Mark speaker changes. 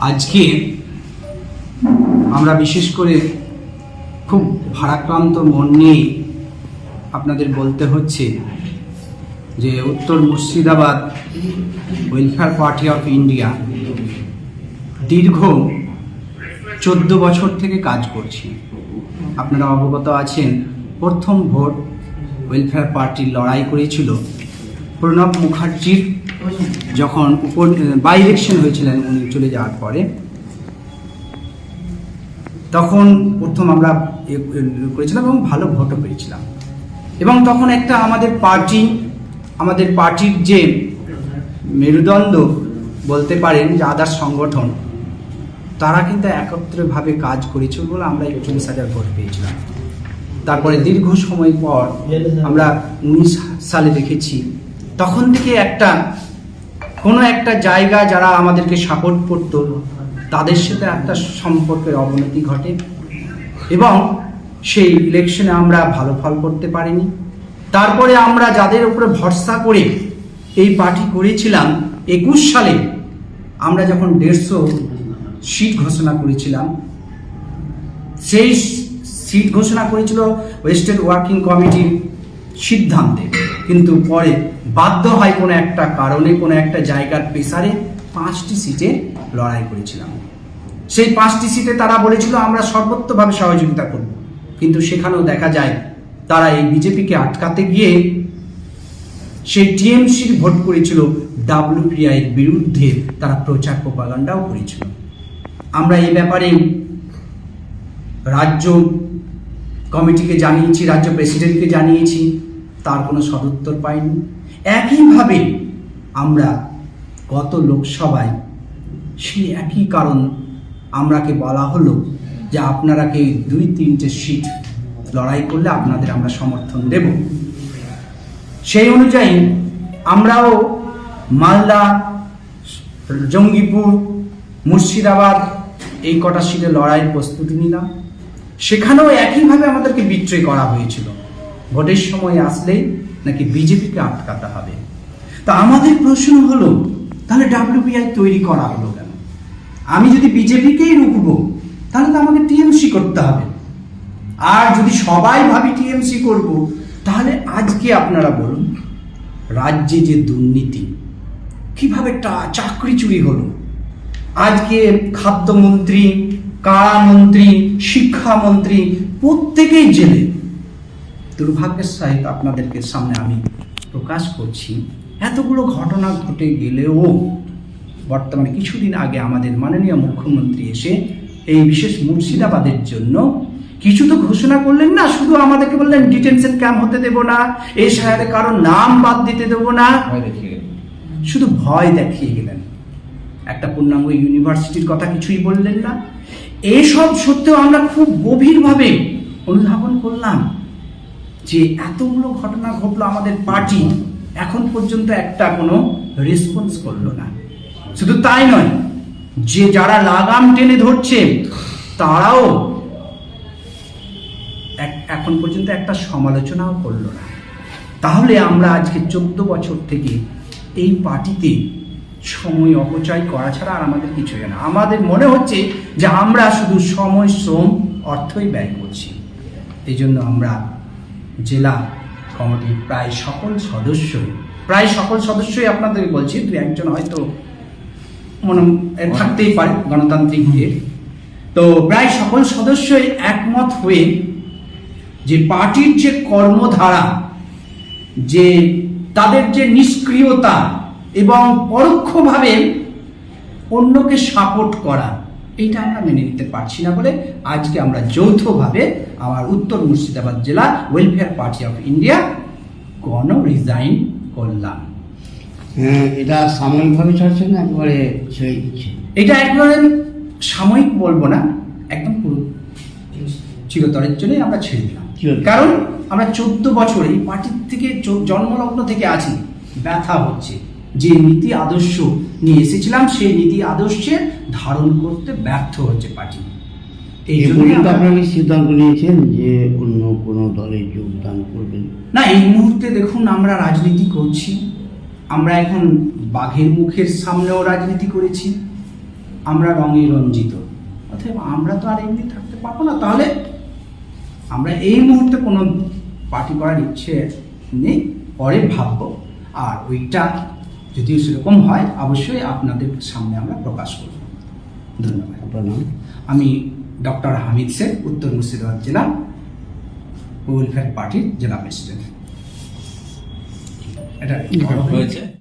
Speaker 1: আজকে আমরা বিশেষ করে খুব ভারাক্রান্ত মন নিয়ে আপনাদের বলতে হচ্ছে যে উত্তর Murshidabad welfare party of India দীর্ঘ 14 বছর থেকে কাজ করছি। আপনারা অবগত আছেন, প্রথম ভোট ওয়েলফেয়ার পার্টির লড়াই করেছিল প্রণব মুখার্জির যখন বাই ইলেকশন হয়েছিলেন উনি চলে যাওয়ার পরে, তখন প্রথম আমরা করেছিলাম এবং ভালো ভোটও পেয়েছিলাম। এবং তখন একটা আমাদের পার্টির যে মেরুদণ্ড বলতে পারেন যে আদার্স সংগঠন, তারা কিন্তু একত্রভাবে কাজ করেছিল বলে আমরা 41,000 ভোট পেয়েছিলাম। তারপরে দীর্ঘ সময় পর আমরা 19 সালে দেখেছি, তখন থেকে কোনো একটা জায়গা যারা আমাদেরকে সাপোর্ট করত তাদের সাথে একটা সম্পর্কের অবনতি ঘটে এবং সেই ইলেকশনে আমরা ভালো ফল করতে পারিনি। তারপরে আমরা যাদের উপরে ভরসা করে এই পার্টি করেছিলাম, 21 সালে আমরা যখন 150 সিট ঘোষণা করেছিলাম, সেই সিট ঘোষণা করেছিল ওয়েস্টার্ন ওয়ার্কিং কমিটির সিদ্ধান্তে, কিন্তু পরে বাধ্য হয় কোনো একটা কারণে, কোনো একটা জায়গার প্রেসারে 5টি সিটে লড়াই করেছিলাম। সেই 5টি সিটে তারা বলেছিল আমরা সর্বোচ্চভাবে সহযোগিতা করব, কিন্তু সেখানেও দেখা যায় তারা এই বিজেপিকে আটকাতে গিয়ে সেই টিএমসির ভোট করেছিল, ডাব্লিউপিআইয়ের বিরুদ্ধে তারা প্রচার প্রপাগান্ডাও করেছিল। আমরা এই ব্যাপারে রাজ্য কমিটিকে জানিয়েছি, রাজ্য প্রেসিডেন্টকে জানিয়েছি, তার কোনো সদুত্তর পাইনি। একইভাবে আমরা গত লোকসভায় সেই একই কারণ আমরাকে বলা হলো যে আপনারাকে 2-3টে সিট লড়াই করলে আপনাদের আমরা সমর্থন দেব। সেই অনুযায়ী আমরাও মালদা, জঙ্গিপুর, মুর্শিদাবাদ এই কটা সিটে লড়াইয়ের প্রস্তুতি নিলাম। সেখানেও একইভাবে আমাদেরকে বিট্রে করা হয়েছিল, ভোটের সময় আসলেই নাকি বিজেপিকে আটকাতে হবে। তা আমাদের প্রশ্ন হলো, তাহলে ডাব্লিউপিআই তৈরি করা হলো কেন? আমি যদি বিজেপিকেই রুখবো তাহলে তো আমাকে টিএমসি করতে হবে। আর যদি সবাই ভাবি টিএমসি করব, তাহলে আজকে আপনারা বলুন, রাজ্যে যে দুর্নীতি, কিভাবে চাকরি চুরি হলো, আজকে খাদ্যমন্ত্রী, কারামন্ত্রী, শিক্ষামন্ত্রী প্রত্যেকেই জেলে। দুর্ভাগ্যের সহিত আপনাদেরকে সামনে আমি প্রকাশ করছি, এতগুলো ঘটনা ঘটে গেলেও বর্তমানে কিছুদিন আগে আমাদের মাননীয় মুখ্যমন্ত্রী এসে এই বিশেষ মুর্শিদাবাদের জন্য কিছু তো ঘোষণা করলেন না, শুধু আমাদেরকে বললেন ডিটেনশন ক্যাম্প হতে দেব না, এই শহরে কারোর নাম বাদ দিতে দেব না, শুধু ভয় দেখিয়ে গেলেন। একটা পূর্ণাঙ্গ ইউনিভার্সিটির কথা কিছুই বললেন না। এসব সত্ত্বেও আমরা খুব গভীরভাবে অনুধাবন করলাম যে এতগুলো ঘটনা ঘটলো, আমাদের পার্টি এখন পর্যন্ত একটা কোনো রেসপন্স করলো না। শুধু তাই নয়, যে যারা লাগাম টেনে ধরছে তারাও এখন পর্যন্ত একটা সমালোচনাও করলো না। তাহলে আমরা আজকে 14 বছর থেকে এই পার্টিতে সময় অপচয় করা ছাড়া আর আমাদের কিছুই না। আমাদের মনে হচ্ছে যে আমরা শুধু সময়, শ্রম, অর্থই ব্যয় করছি। এই জন্য আমরা জেলা কমিটির প্রায় সকল সদস্যই আপনাদের বলছি, 2-1জন হয়তো মনে থাকতেই পারে গণতান্ত্রিক দিক, তো প্রায় সকল সদস্যই একমত হয়ে যে পার্টির যে কর্মধারা, যে তাদের যে নিষ্ক্রিয়তা এবং পরোক্ষভাবে অন্যকে সাপোর্ট করা, এইটা আমরা মেনে নিতে পারছি না বলে আজকে আমরা যৌথভাবে আমার উত্তর মুর্শিদাবাদ জেলা welfare party of India resign করলাম।
Speaker 2: এটা সাময়িকভাবে ছাড়ছে না, একবারে ছেড়ে দিচ্ছে?
Speaker 1: এটা একবারে সাময়িক বলবো না, একদম চিরতরের জন্যই আমরা ছেড়ে দিলাম। কারণ আমরা 14 বছর এই পার্টির থেকে জন্মলগ্ন থেকে আছি, ব্যথা হচ্ছে। যে নীতি আদর্শ নিয়ে এসেছিলাম সেই নীতি আদর্শে ধারণ করতে ব্যর্থ হচ্ছে পার্টি। এই জন্য
Speaker 2: আপনারা সিদ্ধান্ত নিয়েছেন যে অন্য কোনো দলে যোগদান করবেন
Speaker 1: না? এই মুহূর্তে দেখুন, আমরা রাজনীতি করছি, আমরা এখন বাঘের মুখের সামনেও রাজনীতি করেছি, আমরা রঙে রঞ্জিত, অতএব আমরা তো আর এমনি থাকতে পারবো না। তাহলে আমরা এই মুহূর্তে কোনো পার্টি করার ইচ্ছে নেই, পরে ভাববো। আর ওইটা যদি সেরকম হয় অবশ্যই আপনাদের সামনে আমরা প্রকাশ করব। ধন্যবাদ।
Speaker 2: আপনার নাম?
Speaker 1: আমি ডক্টর হামিদ শেখ, উত্তর মুর্শিদাবাদ জেলা ওয়েলফেয়ার পার্টির জেলা প্রেসিডেন্ট। এটা
Speaker 3: হয়েছে।